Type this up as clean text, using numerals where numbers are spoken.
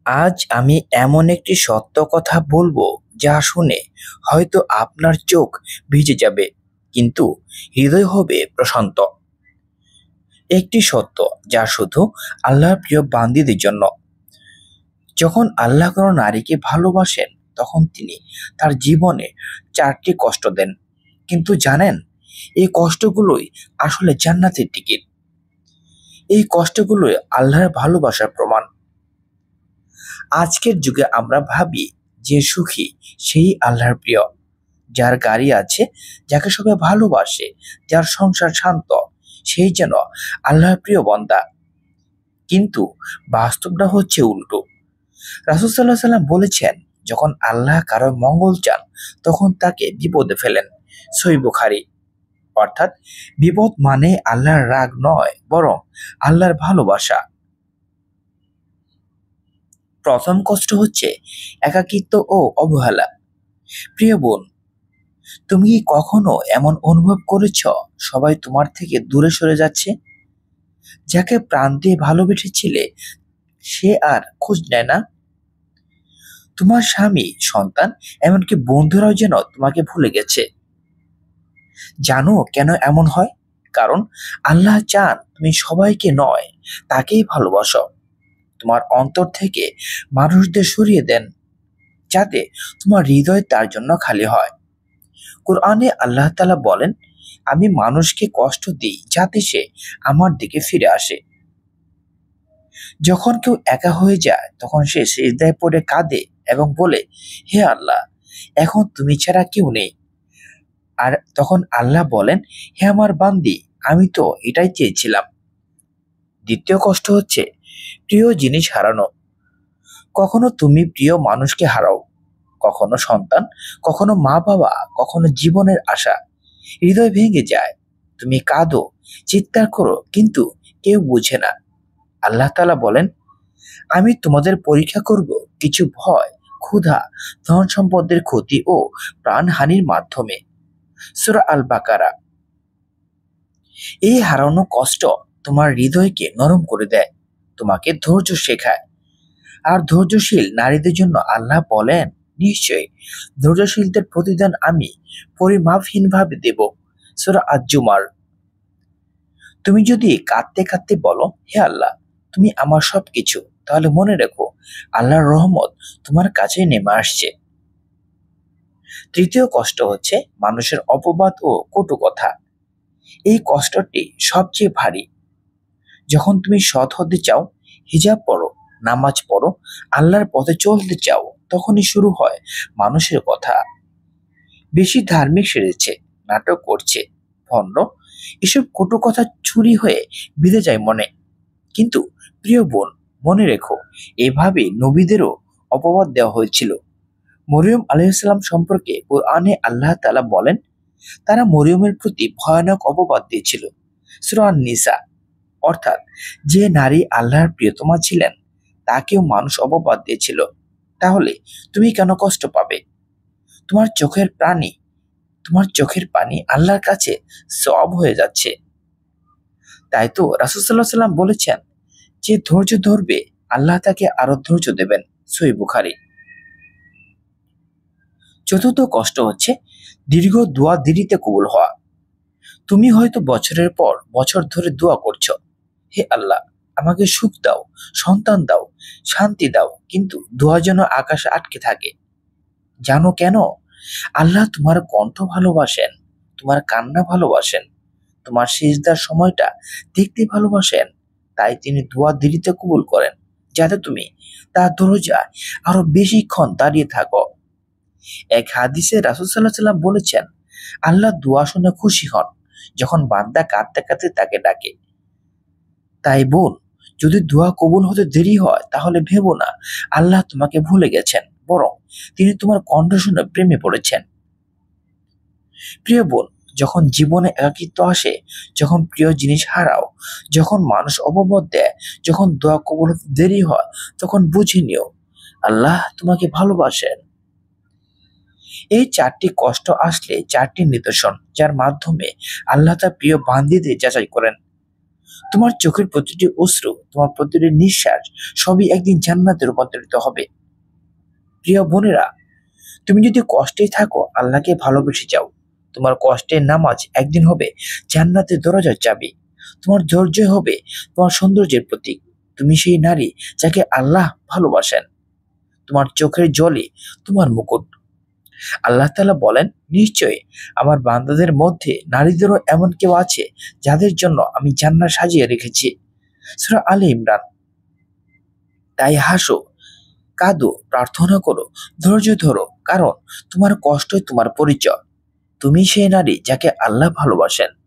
আজ আমি এমন একটি সত্য কথা বলবো যা শুনে হয়তো আপনার চোখ ভিজে যাবে, কিন্তু হৃদয় হবে প্রশান্ত। একটি সত্য যা শুধু আল্লাহর প্রিয় বান্দীদের জন্য। যখন আল্লাহ কোনো নারীকে ভালোবাসেন, তখন তিনি তার জীবনে 4টি কষ্ট দেন। কিন্তু জানেন, এই কষ্টগুলোই আসলে জান্নাতের টিকিট। এই কষ্টগুলোই আল্লাহর ভালোবাসার প্রমাণ। আজকের যুগে আমরা ভাবি যে সুখী সেই আল্লাহর প্রিয়, যার গাড়ি আছে, যাকে সবাই ভালোবাসে, যার সংসার শান্ত, সেই যেন আল্লাহর প্রিয় বান্দা। কিন্তু বাস্তবটা হচ্ছে উল্টো। রাসূল সাল্লাল্লাহু আলাইহি সাল্লাম বলেছেন, যখন আল্লাহ কারো মঙ্গল চান, তখন তাকে বিপদে ফেলেন। সহিহ বুখারী। অর্থাৎ বিপদ মানে আল্লাহর রাগ নয়, বরং আল্লাহর ভালোবাসা। প্রথম কষ্ট হচ্ছে একাকিত্ব ও অবহেলা। প্রিয় বোন, তুমি কি কখনো এমন অনুভব করেছ সবাই তোমার থেকে দূরে সরে যাচ্ছে? যাকে প্রাণ দিয়ে ভালোবেসেছিলে সে আর খোঁজ নেয় না। তোমার স্বামী, সন্তান, এমনকি বন্ধুরাও যেন তোমাকে ভুলে গেছে। জানো কেন এমন হয়? কারণ আল্লাহ চান তুমি সবাইকে নয়, তাকেই ভালোবাসো। তোমার অন্তর থেকে মানুষদের সরিয়ে দেন, যাতে তোমার হৃদয় তার জন্য খালি হয়। কোরআনে আল্লাহ তাআলা বলেন, আমি মানুষকে কষ্ট দিই যাতে সে আমার দিকে ফিরে আসে। যখন কেউ একা হয়ে যায়, তখন সে সিজদায় পড়ে কাঁদে এবং বলে, হে আল্লাহ, এখন তুমি ছাড়া কেউ নেই। আর তখন আল্লাহ বলেন, হে আমার বান্দি, আমি তো এটাই চেয়েছিলাম। দ্বিতীয় কষ্ট হচ্ছে প্রিয় জিনিস হারানো। কখনো তুমি প্রিয় মানুষকে হারাও, কখনো সন্তান, কখনো মা বাবা, কখনো জীবনের আশা। হৃদয় ভেঙে যায়, তুমি কাঁদো, চিৎকার করো, কিন্তু কেউ বুঝে না। আল্লাহ তাআলা বলেন, আমি তোমাদের পরীক্ষা করব কিছু ভয়, ক্ষুধা, ধন সম্পদের ক্ষতি ও প্রাণহানির মাধ্যমে। সূরা আল বাকারা। এই হারানো কষ্ট তোমার হৃদয়কে নরম করে দেয়, তোমাকে ধৈর্য শেখায়। আর ধৈর্যশীল নারীদের জন্য আল্লাহ বলেন, নিশ্চয়ই ধৈর্যশীলদের প্রতিদান আমি পরিমাপহীনভাবে দেব। সূরা আজ-জুমার। তুমি যদি কাঁদতে কাঁদতে বলো, হে আল্লাহ, তুমি আমার সবকিছু, তাহলে মনে রেখো আল্লাহর রহমত তোমার কাছে নেমে আসছে। তৃতীয় কষ্ট হচ্ছে মানুষের অপবাদ ও কটু কথা। এই কষ্টটি সবচেয়ে ভারী। যখন তুমি সৎ হতে চাও, হিজাব পড়ো, নামাজ পড়ো, আল্লাহর পথে চলতে চাও, তখনই শুরু হয় মানুষের কথা। বেশি ধার্মিক সেরেছে, নাটক করছে, ভণ্ড, এসব কটু কথা চুরি হয়ে বিঁধে যায় মনে। কিন্তু প্রিয় বোন, মনে রেখো, এভাবে নবীদেরও অপবাদ দেওয়া হয়েছিল। মরিয়ম আলাইহিস সালাম সম্পর্কে কোরআনে আল্লাহ তাআলা বলেন, তারা মরিয়মের প্রতি ভয়ানক অপবাদ দিয়েছিল। সূরা আন-নিসা। অর্থাৎ যে নারী আল্লাহর প্রিয়তমা ছিলেন, তাকেও মানুষ অপবাদ দিয়েছিল। তাহলে তুমি কেন কষ্ট পাবে? তোমার চোখের পানি আল্লাহর কাছে সওয়াব হয়ে যাচ্ছে। তাই তো রাসূল সাল্লাল্লাহু আলাইহি সাল্লাম বলেছেন, যে ধৈর্য ধরবে, আল্লাহ তাকে আরো ধৈর্য দেবেন। সহিহ বুখারী। চতুর্থ কষ্ট হচ্ছে দীর্ঘ দোয়া দেরিতে কবুল হওয়া। তুমি হয়তো বছরের পর বছর ধরে দোয়া করছো, হে আল্লাহ, আমাকে সুখ দাও, সন্তান দাও, শান্তি দাও, কিন্তু দোয়া যেন আকাশে আটকে থাকে। জানো কেন? আল্লাহ তোমার কণ্ঠ ভালোবাসেন, তোমার কান্না ভালোবাসেন, তোমার সিজদার সময়টা দেখতে ভালোবাসেন। তাই তিনি দোয়া দেরিতে কবুল করেন, যাতে তুমি তার দরজায় আরো বেশিক্ষণ দাঁড়িয়ে থাকো। এক হাদিসে রাসূল সাল্লাল্লাহু আলাইহি সাল্লাম বলেছেন, আল্লাহ দোয়া শুনে খুশি হন যখন বান্দা কাঁদতে কাঁদতে তাকে ডাকে। তাই বোন, যদি দোয়া কবুল হতে দেরি হয়, তাহলে ভেবো না আল্লাহ তোমাকে ভুলে গেছেন, বরং তিনি তোমার কণ্ঠ শুনে প্রেমে পড়েছেন। প্রিয় বোন, যখন জীবনে একাকিত্ব আসে, যখন প্রিয় জিনিস হারাও, যখন মানুষ অপবাদ দেয়, যখন দোয়া কবুল হতে দেরি হয়, তখন বুঝে নিও আল্লাহ তোমাকে ভালোবাসেন। এই 4টি কষ্ট আসলে 4টি নিদর্শন, যার মাধ্যমে আল্লাহ তার প্রিয় বান্দীদের যাচাই করেন। তোমার চোখের প্রতিটি অশ্রু, তোমার প্রতিটি নিঃশ্বাস সবই একদিন জান্নাতে রূপান্তরিত হবে। প্রিয় বোনেরা, তুমি যদি কষ্টে থাকো, আল্লাহকে ভালোবেসে যাও। তোমার কষ্টের নামাজ একদিন হবে জান্নাতের দরজার চাবি। তোমার ধৈর্য হবে তোমার সৌন্দর্যের প্রতীক। তুমি সেই নারী যাকে আল্লাহ ভালোবাসেন। তোমার চোখের জলে তোমার মুকুট। আল্লাহ তাআলা বলেন, নিশ্চয়ই আমার বান্দাদের মধ্যে নারীদেরও এমন কেউ আছে যাদের জন্য আমি জান্নাত সাজিয়ে রেখেছি। সূরা আলে ইমরান। তাই হাসো, কাঁদো, প্রার্থনা করো, ধৈর্য ধরো, কারণ তোমার কষ্টই তোমার পরিচয়। তুমি সেই নারী যাকে আল্লাহ ভালোবাসেন।